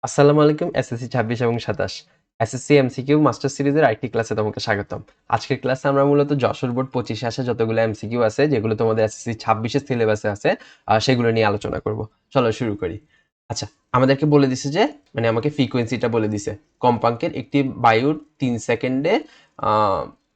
আসসালামু আলাইকুম এসএসসি 26 এবং 27 এসএসসি এমসিকিউ মাস্টার সিরিজের আরেকটি ক্লাসে তোমাকে স্বাগতম। আজকের ক্লাসে আমরা মূলত যশোর বোর্ড 25-এ আসা যতগুলো এমসিকিউ আছে যেগুলো তোমাদের এসএসসি 26-এর সিলেবাসে আছে সেগুলো নিয়ে আলোচনা করব। চলো শুরু করি। আচ্ছা, আমাদেরকে বলে দিছে যে আমাকে ফ্রিকোয়েন্সিটা বলে দিছে। কম্পাঙ্কের একটি বায়ুর 3 সেকেন্ডে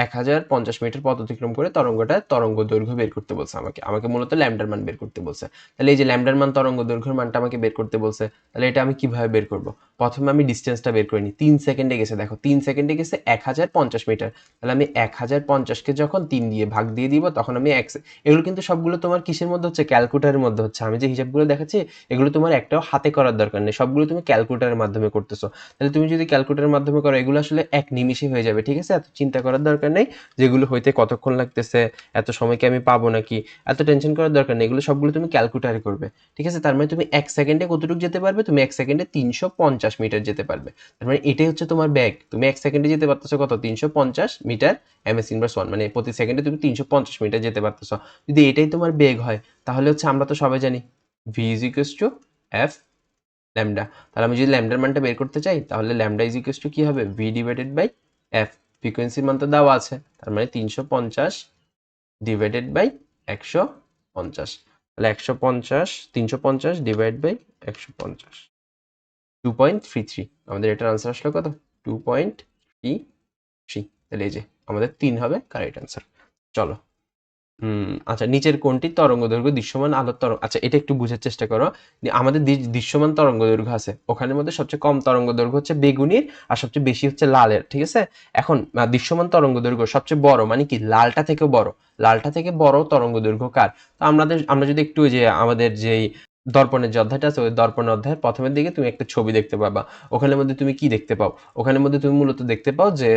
1050 মিটার পথ অতিক্রম করে তরঙ্গ দৈর্ঘ্য বের করতে বলছে আমাকে। আমাকে মূলত ল্যামডার মান বের করতে বলছে। তাহলে এই যে ল্যামডার মান তরঙ্গ দৈর্ঘ্যের মানটা আমাকে বের করতে বলছে। তাহলে এটা আমি কিভাবে বের করব? প্রথমে আমি ডিসটেন্সটা বের করে নিই। 3 সেকেন্ডে গেছে, দেখো 3 সেকেন্ডে গেছে 1050 মিটার। তাহলে আমি 1050কে যখন 3 দিয়ে ভাগ দিয়ে দিব তখন আমি এগুলো কিন্তু সবগুলো তোমার কিসের মধ্যে হচ্ছে? ক্যালকুলেটরের মধ্যে হচ্ছে। আমি যে হিসাবগুলো দেখাচ্ছি এগুলো তোমার একটাও হাতে করার দরকার নেই, সবগুলো তুমি ক্যালকুলেটরের মাধ্যমে করতেছো। তাহলে তুমি যদি ক্যালকুলেটরের মাধ্যমে করো এগুলো আসলে এক নিমিষে হয়ে যাবে, ঠিক আছে? এত চিন্তা করার দরকার নেই যেগুলো হইতে কতক্ষণ লাগতেছে, এত সময় কি আমি পাবো নাকি, এত টেনশন করার দরকার নেই। এগুলো সবগুলো তুমি ক্যালকুলেটরে করবে, ঠিক আছে? তার মানে তুমি 1 সেকেন্ডে কতটুকু যেতে পারবে? তুমি 1 সেকেন্ডে 350 মিটার যেতে পারবে। তার মানে এটাই হচ্ছে তোমার বেগ। তুমি 1 সেকেন্ডে যেতে পারতেছো কত? 350 মিটার ms ইনভার্স 1, মানে প্রতি সেকেন্ডে তুমি 350 মিটার যেতে পারতেছো। যদি এটাই তোমার বেগ হয় তাহলে হচ্ছে আমরা তো সবাই জানি v is equals to f lambda. তাহলে আমি যদি ল্যামডার মানটা বের করতে চাই তাহলে ল্যামডা ইজ ইকুয়ালস টু কি হবে? v divided by f। ফ্রিকোয়েন্সির মান তো দেওয়া আছে, তার মানে 350 ডিভাইডেড বাই 150। তাহলে 150 350 ডিভাইড বাই 150 2.33। আমাদের এটার আনসার আসলো কত? 2.33। তাহলে এই যে আমাদের 3 হবে কারেক্ট আনসার। চলো, আচ্ছা, নিচের কোনটি তরঙ্গ দৈর্ঘ্য দৃশ্যমান আলোর তরঙ্গ? আচ্ছা, এটা একটু বুঝার চেষ্টা করো। আমাদের দৃশ্যমান তরঙ্গ দৈর্ঘ্য আছে, ওখানের মধ্যে সবচেয়ে কম তরঙ্গ দৈর্ঘ্য হচ্ছে বেগুনির আর সবচেয়ে বেশি হচ্ছে লালের, ঠিক আছে? এখন দৃশ্যমান তরঙ্গ দৈর্ঘ্য সবচেয়ে বড় মানে কি? লালটা থেকে বড়। লালটা থেকে বড় তরঙ্গ দৈর্ঘ্য কার? তো আমরা যদি একটু যে আমাদের যেই দর্পণের যে অধ্যায়টা আছে ওই দর্পণের অধ্যায়ের প্রথমের দিকে তুমি একটা ছবি দেখতে পাবা। ওখানের মধ্যে তুমি কি দেখতে পাও? ওখানের মধ্যে তুমি মূলত দেখতে পাও যে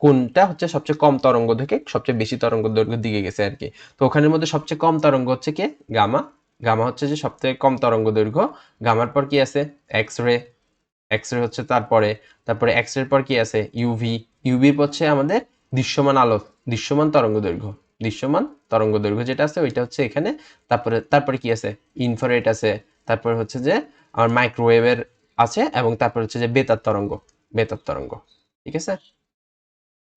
কোনটা হচ্ছে সবচেয়ে কম তরঙ্গ থেকে সবচেয়ে বেশি তরঙ্গ দৈর্ঘ্যের দিকে গেছে আর কি। তো ওখানের মধ্যে সবচেয়ে কম তরঙ্গ হচ্ছে কে? গামা। গামা হচ্ছে যে সবথেকে কম তরঙ্গ দৈর্ঘ্য। গামার পর কি আছে? X ray. এক্স রে হচ্ছে তারপরে এক্স রের পর কি আছে? ইউভি। ইউভির হচ্ছে আমাদের দৃশ্যমান আলো, দৃশ্যমান তরঙ্গ দৈর্ঘ্য। দৃশ্যমান তরঙ্গ দৈর্ঘ্য যেটা আছে ওইটা হচ্ছে এখানে। তারপরে কি আছে? ইনফ্রারেড আছে। তারপরে হচ্ছে যে আমার মাইক্রোওয়েভের আছে, এবং তারপর হচ্ছে যে বেতার তরঙ্গ। বেতার তরঙ্গ, ঠিক আছে?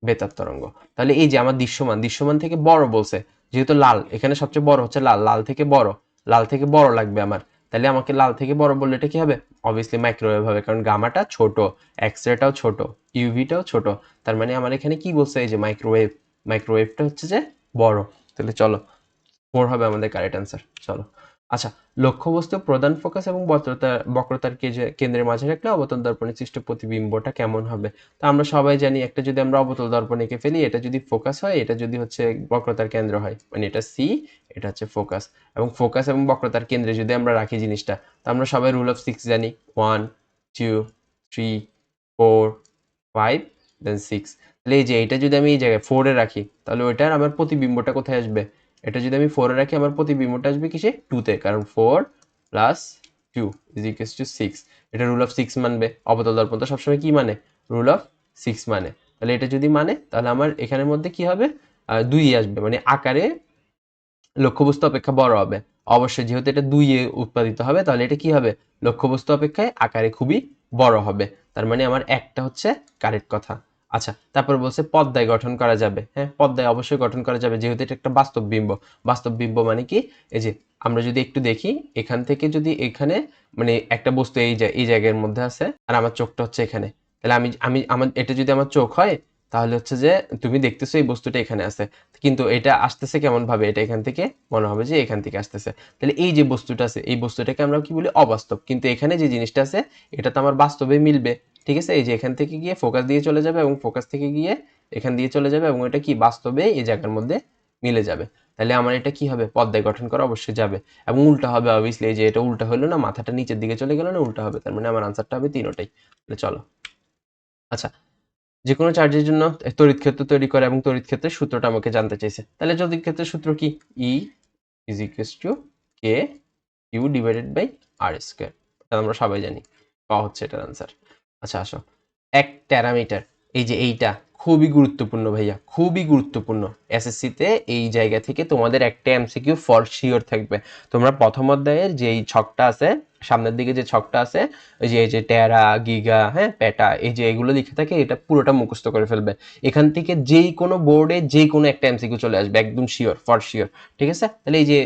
বেতার তরঙ্গ। তাহলে এই যে আমার দৃশ্যমান থেকে বড় বলছে, যেহেতু লাল এখানে সবচেয়ে বড় হচ্ছে লাল, লাল থেকে বড় লাগবে আমার। তাহলে আমাকে লাল থেকে বড় বললে এটা কি হবে? অবভিয়াসলি মাইক্রোওয়েভ হবে, কারণ গামাটা ছোট, এক্স রেটাও ছোট, ইউভিটাও ছোট। তার মানে আমার এখানে কি বলছে? এই যে মাইক্রোওয়েভ, মাইক্রোওয়েভটা হচ্ছে যে বড়। তাহলে চলো, 4 হবে আমাদের কারেক্ট অ্যান্সার। চলো, আচ্ছা, লক্ষ্যবস্তু প্রধান ফোকাস এবং বক্রতার কেন্দ্রের মাঝে রাখলে অবতল দর্পণে সৃষ্ট প্রতিবিম্বটা কেমন হবে? তো আমরা সবাই জানি একটা যদি আমরা অবতল দর্পণ এঁকে ফেলি, এটা যদি ফোকাস হয়, এটা যদি হচ্ছে বক্রতার কেন্দ্র হয়, মানে এটা সি, এটা হচ্ছে ফোকাস। এবং ফোকাস এবং বক্রতার কেন্দ্রে যদি আমরা রাখি জিনিসটা, তো আমরা সবাই রুল অফ 6 জানি। 1 2 3 4 5 দেন 6। তাহলে এই যে এটা যদি আমি এই জায়গায় 4 এ রাখি তাহলে ওইটার আমার প্রতিবিম্বটা কোথায় আসবে? এটা যদি আমি 4 এ রাখি আমার প্রতিবিম্বটা আসবে কিসে? 2 তে, কারণ 4 প্লাস 2 ইজ ইকুয়ালস টু 6। এটা রুল অফ 6 মানবে। অবতল দর্পণ তো সবসময় কি মানে? রুল অফ 6 মানে। তাহলে এটা যদি মানে তাহলে আমার এখানের মধ্যে কি হবে? 2 আসবে, মানে আকারে লক্ষ্যবস্তু অপেক্ষা বড় হবে। অবশ্যই যেহেতু এটা 2 এ উৎপাদিত হবে তাহলে এটা কি হবে? লক্ষ্যবস্তু অপেক্ষায় আকারে খুবই বড় হবে। তার মানে আমার একটা হচ্ছে কারেক্ট কথা। আচ্ছা, তারপর বলছে পর্দায় গঠন করা যাবে। হ্যাঁ, পর্দায় অবশ্যই গঠন করা যাবে, যেহেতু এটা একটা বাস্তব বিম্ব। বাস্তব বিম্ব মানে কি? এই যে আমরা যদি একটু দেখি এখান থেকে, যদি এখানে মানে একটা বস্তু এই জায়গার মধ্যে আছে আর আমার চোখটা হচ্ছে এখানে, তাহলে আমি আমি আমার এটা যদি আমার চোখ হয় তাহলে হচ্ছে যে তুমি দেখতেছো এই বস্তুটা এখানে আছে, কিন্তু এটা আসতেছে কেমন ভাবে? এটা এখান থেকে মনে হবে যে এখান থেকে আসতেছে। তাহলে এই যে বস্তুটা আছে এই বস্তুটাকে আমরা কি বলি? অবাস্তব। কিন্তু এখানে যে জিনিসটা আছে এটা তো আমার বাস্তবে মিলবে, ঠিক আছে? এই যে এখান থেকে গিয়ে ফোকাস দিয়ে চলে যাবে এবং ফোকাস থেকে গিয়ে এখান দিয়ে চলে যাবে, এবং এটা কি বাস্তবে এই জায়গার মধ্যে মিলে যাবে। তাহলে আমার এটা কি হবে? পর্দায় গঠন করা অবশ্যই যাবে। এবং উল্টা হবে অবভিয়াসলি, এই যে এটা উল্টা হলো না, মাথাটা নিচের দিকে চলে গেল না, উল্টা হবে। তার মানে আমার আনসারটা হবে তিনটাই। তাহলে চলো, আচ্ছা, যেকোনো চার্জের জন্য তড়িৎ ক্ষেত্র তৈরি করে এবং তড়িৎ ক্ষেত্রের সূত্রটা আমাকে জানতে চাইছে। তাহলে তড়িৎ ক্ষেত্রের সূত্র কি? E is equals to K U divided by R square. এটা আমরা সবাই জানি, পাওয়া হচ্ছে এটার আনসার। আচ্ছা আসো, 1 টেরামিটার, এই যে এইটা খুবই গুরুত্বপূর্ণ ভাইয়া, খুবই গুরুত্বপূর্ণ। এসএসসিতে এই জায়গা থেকে তোমাদের একটা এমসিকিউ ফর শিওর থাকবে। তোমরা প্রথম অধ্যায়ের যেই ছকটা আছে, সামনের দিকে যে ছকটা আছে, ওই যে এই যে টেরা, গিগা, হ্যাঁ, পেটা, এই যে এগুলো লিখে থাকে, এটা পুরোটা মুখস্থ করে ফেলবে। এখান থেকে যেই কোনো বোর্ডে যে কোনো একটা এমসিকিউ চলে আসবে, একদম শিওর, ফর শিওর। ঠিক আছে? তাহলে এই যে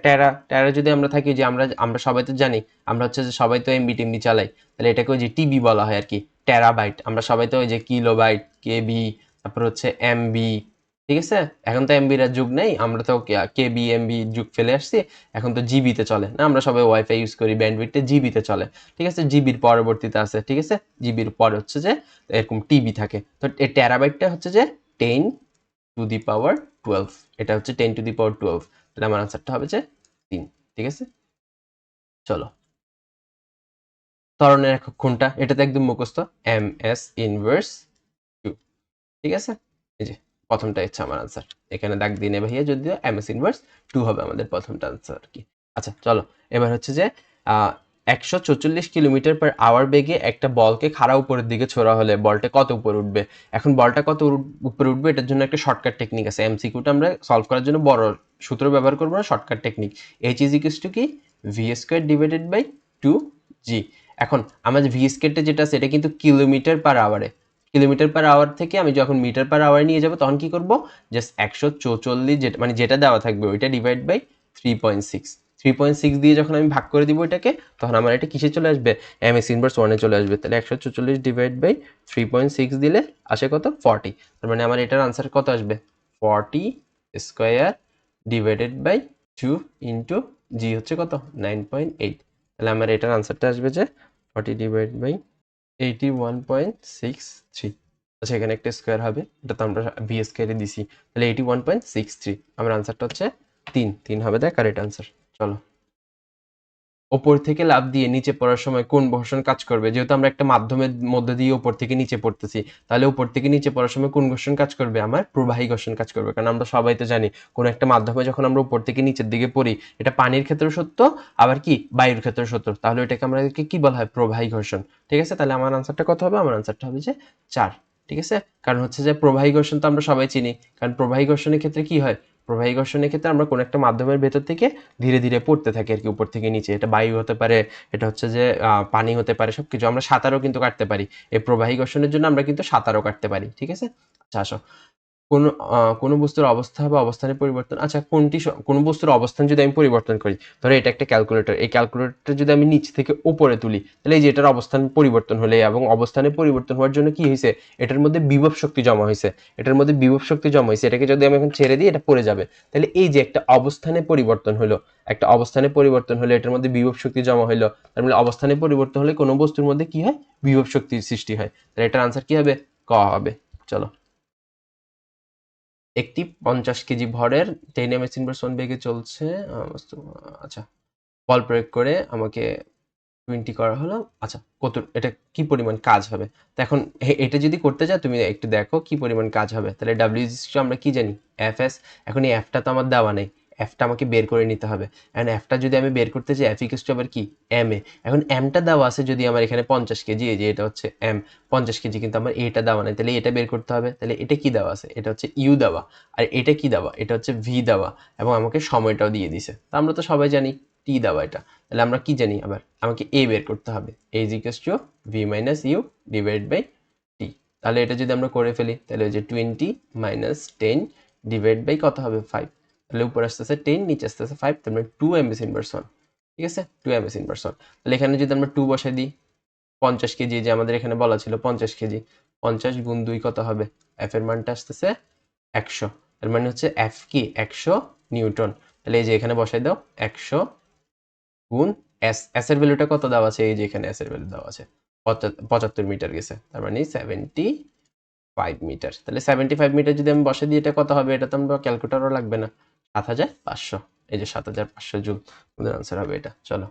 টেরা টেরা যদি আমরা থাকি, যে আমরা আমরা সবাই তো জানি, আমরা হচ্ছে যে সবাই তো এমবি টেমবি চালাই, তাহলে এটাকে ওই যে টিবি বলা হয় আর কি, টেরাবাইট। আমরা সবাই তো ওই যে কিলোবাইট, কেবি, তারপর হচ্ছে এমবি। ঠিক আছে? এখন তো এমবির আর যুগ নেই, আমরা তো কেবি এমবি যুগ ফেলে আসছি। এখন তো জিবিতে চলে না, আমরা সবাই ওয়াইফাই ইউজ করি, ব্যান্ডউইথটা জিবিতে চলে। ঠিক আছে? জিবির পরবর্তীতে আছে, ঠিক আছে, জিবির পরে হচ্ছে যে এরকম টিবি থাকে। তো এই টেরাবাইটটা হচ্ছে যে 10^12, এটা হচ্ছে 10^12। তাহলে আমার আনসারটা হবে যে 3। ঠিক আছে? চলো, ত্বরণের একক কোনটা? এটা তো একদম মুখস্থ, এম এস ইনভার্স 2। ঠিক আছে? এই যে প্রথমটা হচ্ছে আমার আনসার, এখানে দাগ দিয়ে নেবে ভাইয়া, যদিও এম এস ইনভার্স 2 হবে আমাদের প্রথমটা আনসার আর কি। আচ্ছা চলো, এবার হচ্ছে যে 144 কিলোমিটার/আওয়ার বেগে একটা বলকে খাড়া উপরের দিকে ছোড়া হলে বলটা কত উপরে উঠবে? এখন বলটা কত উপরে উঠবে, এটার জন্য একটা শর্টকাট টেকনিক আছে। এমসিকিউটা আমরা সলভ করার জন্য বড় সূত্র ব্যবহার করবো না, shortcut technique. H is equals two কি, v² / 2g। এখন আমার ভি স্কোয়ারটা যেটা আছে, এটা কিন্তু কিলোমিটার/আওয়ারে। কিলোমিটার/আওয়ার থেকে আমি যখন মিটার/আওয়ারে নিয়ে যাব, তখন কি করব, জাস্ট 144, যেটা মানে যেটা দেওয়া থাকবে ওইটা ডিভাইড বাই 3.6। 3.6 দিয়ে যখন আমি ভাগ করে দিব এটাকে, তখন আমার এটা কিসে চলে আসবে, এম এস ইনভার্স 1-এ চলে আসবে। তাহলে 144 ডিভাইড বাই 3.6 দিলে আসে কত, 40। তার মানে আমার এটার আনসার কত আসবে, 40² ডিভাইডেড বাই 2 ইন্টু জি হচ্ছে কত, 9.8। তাহলে আমার এটার আনসারটা আসবে যে 40 ডিভাইড বাই 81.63। আচ্ছা, এখানে একটা স্কোয়ার হবে, এটা তো আমরা ভি স্কোয়ারে দিছি, তাহলে 81.63। আমার আনসারটা হচ্ছে 3 হবে, তাই কারেক্ট আনসার। চলো, ওপর থেকে লাফ দিয়ে নিচে পড়ার সময় কোন ঘর্ষণ কাজ করবে? যেহেতু আমরা একটা মাধ্যমের মধ্যে দিয়ে ওপর থেকে নিচে পড়তেছি, তাহলে ওপর থেকে নিচে পড়ার সময় কোন ঘর্ষণ কাজ করবে? আমার প্রবাহী ঘর্ষণ কাজ করবে। কারণ আমরা সবাই তো জানি, কোন একটা মাধ্যমে যখন আমরা উপর থেকে নিচের দিকে পড়ি, এটা পানির ক্ষেত্রেও সত্য, আবার কি বায়ুর ক্ষেত্রেও সত্য, তাহলে এটাকে আমাদেরকে কি বলা হয়, প্রবাহী ঘর্ষণ। ঠিক আছে? তাহলে আমার আনসারটা কত হবে? আমার আনসারটা হবে যে 4। ঠিক আছে? কারণ হচ্ছে যে প্রবাহী ঘর্ষণ তো আমরা সবাই চিনি, কারণ প্রবাহী ঘর্ষণের ক্ষেত্রে কি হয়, প্রবাহী ঘর্ষণের ক্ষেত্রে আমরা কোনো একটা মাধ্যমের ভেতর থেকে ধীরে ধীরে পড়তে থাকি আর কি, উপর থেকে নিচে। এটা বায়ু হতে পারে, এটা হচ্ছে যে পানি হতে পারে, সবকিছু। আমরা সাঁতারও কিন্তু কাটতে পারি, এই প্রবাহী ঘর্ষণের জন্য আমরা কিন্তু সাঁতারও কাটতে পারি। ঠিক আছে? আচ্ছা আসো, কোনো কোনো বস্তুর অবস্থা বা অবস্থানের পরিবর্তন। আচ্ছা, কোনো বস্তুর অবস্থান যদি আমি পরিবর্তন করি, ধরো এটা একটা ক্যালকুলেটর, এই ক্যালকুলেটরটা যদি আমি নিচ থেকে উপরে তুলি, তাহলে এই যে এটার অবস্থান পরিবর্তন হলে, এবং অবস্থানে পরিবর্তন হওয়ার জন্য কি হয়েছে, এটার মধ্যে বিভব শক্তি জমা হয়েছে, এটার মধ্যে বিভব শক্তি জমা হয়েছে, এটাকে যদি আমি এখন ছেড়ে দিই, এটা পড়ে যাবে। তাহলে এই যে একটা অবস্থানে পরিবর্তন হলো, একটা অবস্থানে পরিবর্তন হলে এটার মধ্যে বিভব শক্তি জমা হলো, তার মানে অবস্থানে পরিবর্তন হলে কোনো বস্তুর মধ্যে কি হয়, বিভব শক্তির সৃষ্টি হয়। তাহলে এটার আনসার কি হবে, ক হবে। চলো, একটি 50 কেজি ভরের 10 এমএস ইনভার্স 1 বেগে চলছে আচ্ছা, বল প্রয়োগ করে আমাকে 20 করা হলো। আচ্ছা, কত, এটা কি পরিমাণ কাজ হবে? তো এখন এটা যদি করতে যাও, তুমি একটু দেখো কি পরিমাণ কাজ হবে। তাহলে ডাব্লিউ আমরা কি জানি, এফ এস। এখন এই এফটা তো আমার দেওয়া নেই, এফটা আমাকে বের করে নিতে হবে। এখন এফটা যদি আমি বের করতে চাই, এফ ইকুয়াল টু আবার কি, এম এ। এখন এমটা দেওয়া আছে, যদি আমার এখানে 50 কেজি, এই যে এটা হচ্ছে এম 50 কেজি, কিন্তু আমার এটা দেওয়া নেই, তাহলে এটা বের করতে হবে। তাহলে এটা কি দেওয়া আছে, এটা হচ্ছে ইউ দেওয়া, আর এটা কি দেওয়া, এটা হচ্ছে ভি দেওয়া, এবং আমাকে সময়টাও দিয়ে দিছে। তো আমরা তো সবাই জানি টি দেওয়া এটা। তাহলে আমরা কি জানি, আবার আমাকে এ বের করতে হবে, A is equals to V minus U divide by T. তাহলে এটা যদি আমরা করে ফেলি, তাহলে ওই যে 20 মাইনাস 10 ডিভাইড বাই কত হবে, 5। তাহলে উপরে আসতেছে 10, নিচে আসতেছে 5, তার মানে 2 এমএস ইনভার্স 1। ঠিক আছে? 2 এমএস ইনভার্স 1। তাহলে এখানে যদি আমরা 2 বসাই দিই, 50 কেজি যে আমাদের এখানে বলা ছিল 50 কেজি, 50 গুণ 2 কত হবে, এফ এর মানটা আসতেছে 100। তার মানে হচ্ছে এফ কি, 100 নিউটন। তাহলে এই যে এখানে বসাই দাও, 100 গুণ এস, এস এর ভ্যালুটা কত দেওয়া আছে, এই যে এখানে এস এর ভ্যালু দেওয়া আছে 75 মিটার গেছে, তার মানে 75 মিটার। তাহলে 75 মিটার যদি আমি বসে দিই, এটা কত হবে, এটা তো আমরা ক্যালকুলেটরও লাগবে না, 7500। এই যে 7500 জুল, আমাদের আনসার হবে এটা। চলো,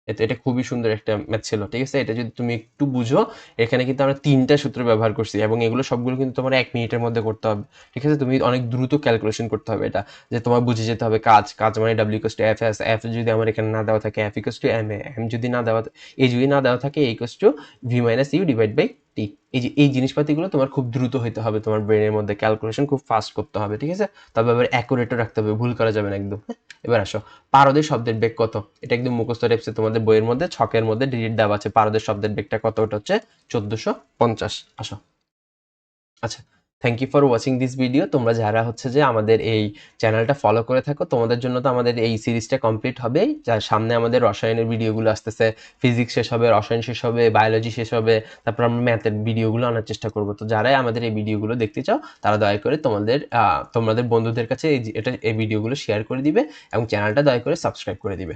এটা খুবই সুন্দর একটা ম্যাথ ছিল। ঠিক আছে? এটা যদি তুমি একটু বুঝো, এখানে কিন্তু আমরা 3টা সূত্র ব্যবহার করছি, এবং এগুলো সবগুলো কিন্তু তোমার 1 মিনিটের মধ্যে করতে হবে। ঠিক আছে? তুমি অনেক দ্রুত ক্যালকুলেশন করতে হবে এটা, যে তোমার বুঝে যেতে হবে কাজ, কাজ মানে W equals to F S, F যদি আমার এখানে না দেওয়া থাকে, F equals to M A, M যদি না দেওয়া, এ যদি না দেওয়া থাকে, A equals to V minus U divide by T. এই জিনিসপাতিগুলো তোমার খুব দ্রুত হইতে হবে, তোমার ব্রেনের মধ্যে ক্যালকুলেশন খুব ফাস্ট করতে হবে, ঠিক আছে? তবে আবার অ্যাকুরেটও রাখতে হবে, ভুল করা যাবে না একদম। এবার আসো, পারদের শব্দের বেগ কত? এটা একদম মুখস্থ টাইপসে, তোমাদের বইয়ের মধ্যে ছকের মধ্যে ডিজিট দেওয়া আছে, পারদের শব্দের বেগটা কত? ওটা হচ্ছে 1450। আসো। আচ্ছা, thank you for watching this video. তোমরা যারা হচ্ছে যে আমাদের এই চ্যানেলটা ফলো করে থাকো, তোমাদের জন্য তো আমাদের এই সিরিজটা কমপ্লিট হবেই। যার সামনে আমাদের রসায়নের ভিডিওগুলো আসতেছে, ফিজিক্স শেষ হবে, রসায়ন শেষ হবে, বায়োলজি শেষ হবে, তারপর আমরা ম্যাথের ভিডিওগুলো আনার চেষ্টা করবো। তো যারাই আমাদের এই ভিডিওগুলো দেখতে চাও, তারা দয়া করে তোমাদের বন্ধুদের কাছে এই ভিডিওগুলো শেয়ার করে দিবে এবং চ্যানেলটা দয়া করে সাবস্ক্রাইব করে দিবে।